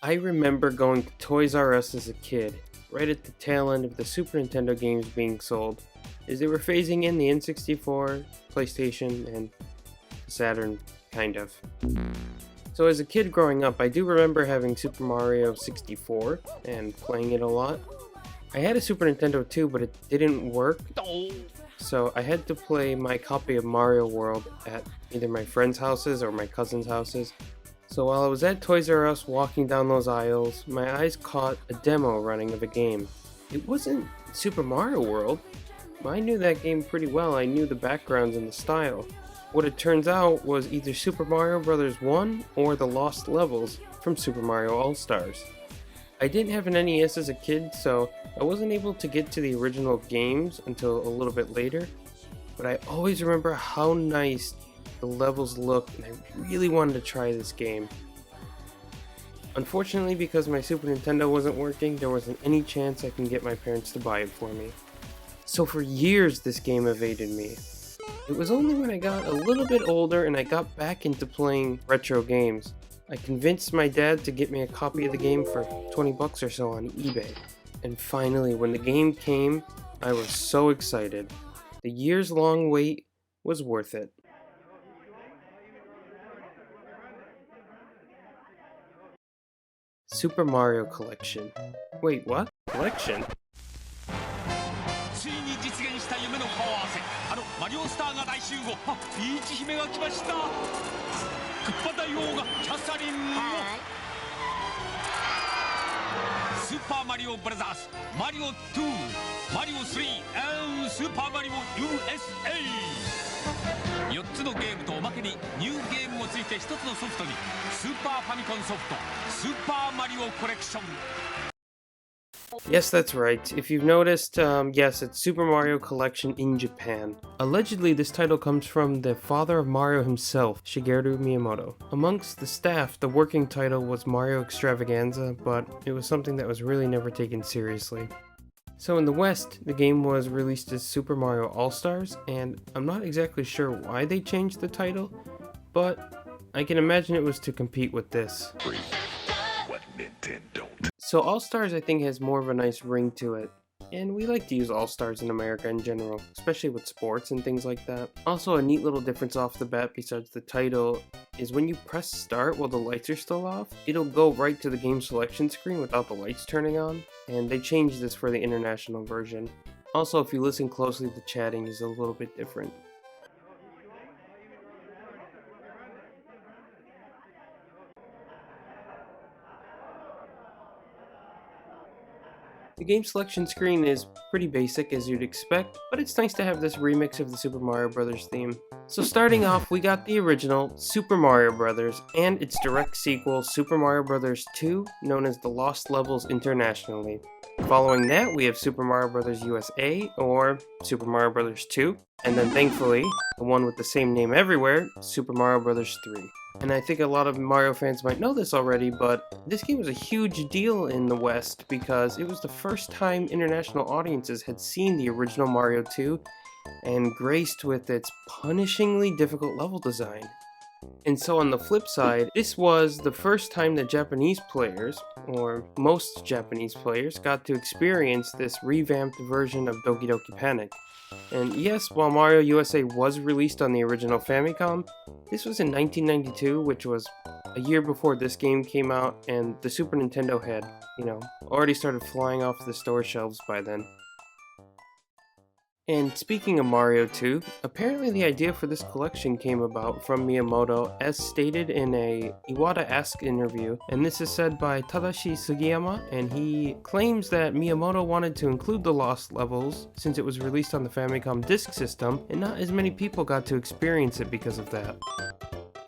I remember going to Toys R Us as a kid, right at the tail end of the Super Nintendo games being sold, as they were phasing in the N64, PlayStation, and Saturn, kind of. So as a kid growing up, I do remember having Super Mario 64 and playing it a lot. I had a Super Nintendo too, but it didn't work, so I had to play my copy of Mario World at either my friends' houses or my cousins' houses. So while I was at Toys R Us walking down those aisles, my eyes caught a demo running of a game. It wasn't Super Mario World. I knew that game pretty well. I knew the backgrounds and the style. What it turns out was either Super Mario Bros. 1 or the Lost Levels from Super Mario All-Stars. I didn't have an NES as a kid, so I wasn't able to get to the original games until a little bit later, but I always remember how nice the levels looked, and I really wanted to try this game. Unfortunately, because my Super Nintendo wasn't working, there wasn't any chance I can get my parents to buy it for me. So for years this game evaded me. It was only when I got a little bit older and I got back into playing retro games, I convinced my dad to get me a copy of the game for 20 bucks or so on eBay. And finally, when the game came, I was so excited. The years-long wait was worth it. Super Mario Collection. Wait, what? Collection? ついに実現した夢の顔合わせ、あのマリオスターが大集合。ピーチ姫が来ました。クッパ大王がキャサリンを。スーパーマリオブラザーズ、マリオ2、マリオ3、スーパーマリオ USA。4つのゲームとおまけにニューゲームもついて1つのソフトにスーパーファミコンソフトスーパーマリオコレクション。 Yes, that's right. If you've noticed, yes, it's Super Mario Collection in Japan. Allegedly, this title comes from the father of Mario himself, Shigeru Miyamoto. Amongst the staff, the working title was Mario Extravaganza, but it was something that was really never taken seriously. So in the West, the game was released as Super Mario All-Stars, and I'm not exactly sure why they changed the title, but I can imagine it was to compete with this. What Nintendo? So All-Stars I think has more of a nice ring to it, and we like to use All-Stars in America in general, especially with sports and things like that. Also, a neat little difference off the bat besides the title is when you press start while the lights are still off, it'll go right to the game selection screen without the lights turning on, and they changed this for the international version. Also, if you listen closely, the chatting is a little bit different. The game selection screen is pretty basic as you'd expect, but it's nice to have this remix of the Super Mario Bros. Theme. So starting off, we got the original Super Mario Bros. And its direct sequel, Super Mario Bros. 2, known as the Lost Levels internationally. Following that, we have Super Mario Bros. USA, or Super Mario Bros. 2, and then thankfully, the one with the same name everywhere, Super Mario Bros. 3. And I think a lot of Mario fans might know this already, but this game was a huge deal in the West because it was the first time international audiences had seen the original Mario 2 and graced with its punishingly difficult level design. And so on the flip side, this was the first time that Japanese players, or most Japanese players, got to experience this revamped version of Doki Doki Panic. And yes, while Mario USA was released on the original Famicom, this was in 1992, which was a year before this game came out, and the Super Nintendo had, already started flying off the store shelves by then. And speaking of Mario 2, apparently the idea for this collection came about from Miyamoto as stated in a Iwata Ask interview, and this is said by Tadashi Sugiyama, and he claims that Miyamoto wanted to include the Lost Levels since it was released on the Famicom Disk System, and not as many people got to experience it because of that.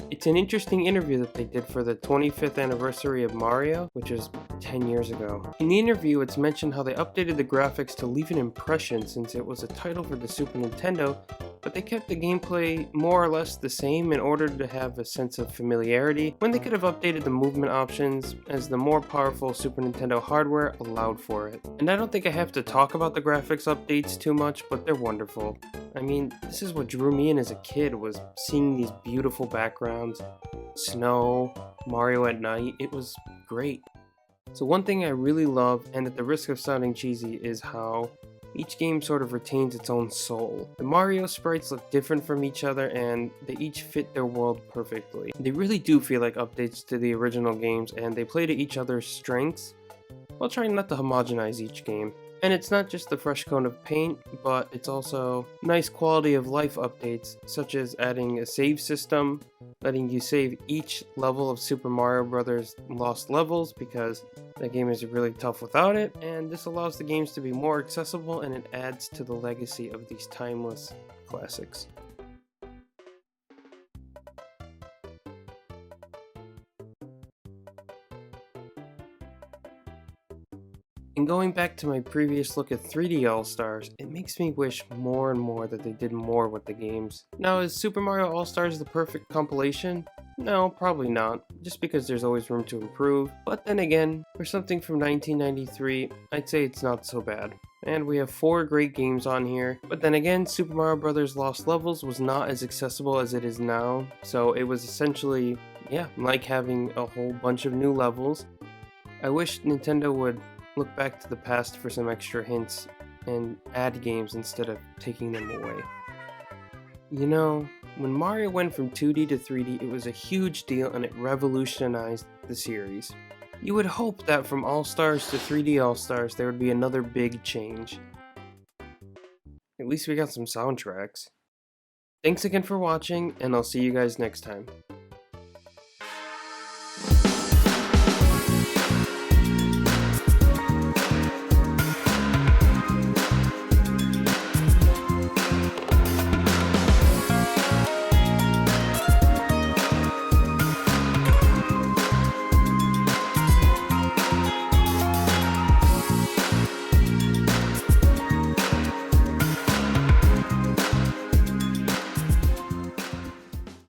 It's an interesting interview that they did for the 25th anniversary of Mario, which was 10 years ago. In the interview, it's mentioned how they updated the graphics to leave an impression since it was a title for the Super Nintendo, but they kept the gameplay more or less the same in order to have a sense of familiarity, when they could have updated the movement options as the more powerful Super Nintendo hardware allowed for it. And I don't think I have to talk about the graphics updates too much, but they're wonderful. I mean, this is what drew me in as a kid, was seeing these beautiful backgrounds, snow, Mario at night. It was great. So one thing I really love, and at the risk of sounding cheesy, is how each game sort of retains its own soul. The Mario sprites look different from each other and they each fit their world perfectly. They really do feel like updates to the original games, and they play to each other's strengths while trying not to homogenize each game. And it's not just the fresh coat of paint, but it's also nice quality of life updates, such as adding a save system, letting you save each level of Super Mario Bros. Lost Levels because that game is really tough without it, and this allows the games to be more accessible and it adds to the legacy of these timeless classics. And going back to my previous look at 3D All-Stars, it makes me wish more and more that they did more with the games. Now, is Super Mario All-Stars the perfect compilation? No, probably not, just because there's always room to improve. But then again, for something from 1993, I'd say it's not so bad. And we have 4 great games on here. But then again, Super Mario Bros. Lost Levels was not as accessible as it is now, so it was essentially, yeah, like having a whole bunch of new levels. I wish Nintendo would look back to the past for some extra hints and add games instead of taking them away. You know, when Mario went from 2D to 3D, it was a huge deal and it revolutionized the series. You would hope that from All-Stars to 3D All-Stars there would be another big change. At least we got some soundtracks. Thanks again for watching, and I'll see you guys next time.